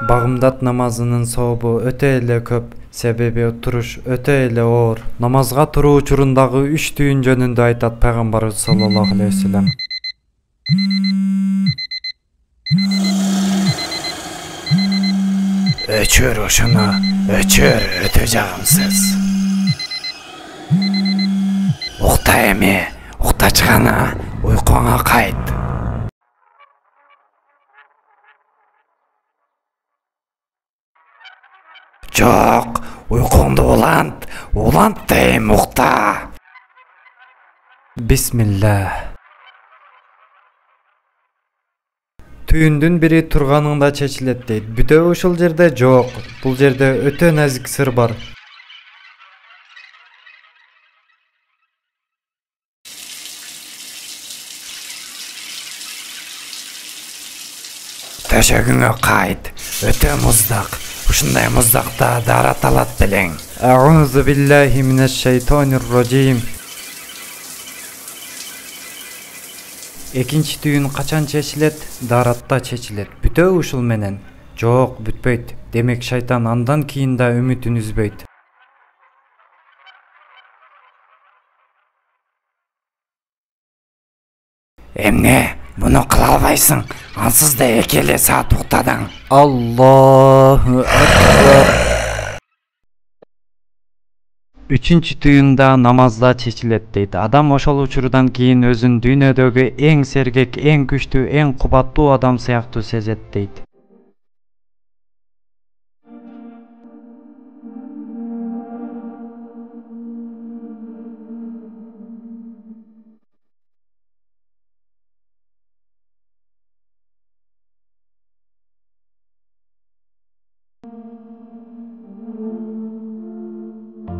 Багымдат намазынын сообу өтө эле көп, себеби туруш өтө эле оор. Намазга туруу учурундагы 3 түйүн жөнүндө айтат пайгамбарыбыз саллаллаху алейхи вассалам. Өчөр ошону, өчөр өтө жагымсыз. Укта эми, уктачкана, уйкуңа кайт. Жок, уйкуңду улант дейм, укта. Бисмилла. Түйүндүн бири турганыңда чечилет дейт. Бүтөбү ушул жерде? Жок, бул жерде өтө назик сыр бар. Төшөгүңө кайт, өтө муздак. Ушундай муздакта дарат алат белең. Аузу биллахи минеш шейтонир раджим. Экинчи түйүн качан чечилет? Даратта чечилет. Бүтөбү ушул менен? Жок, бүтпөйт. Демек шайтан андан кийин да үмүтүн үзбөйт. Эмне? Муну кыла албайсың. Ансыз да 2 эле саат уктадың. Аллаху акбар. Үчүнчү түйүндө намазда чечилет дейт. Адам ошол учурдан кийин өзүн дүйнөдөгү эң сергек, эң күчтүү, эң кубаттуу адам сыяктуу сезет дейт.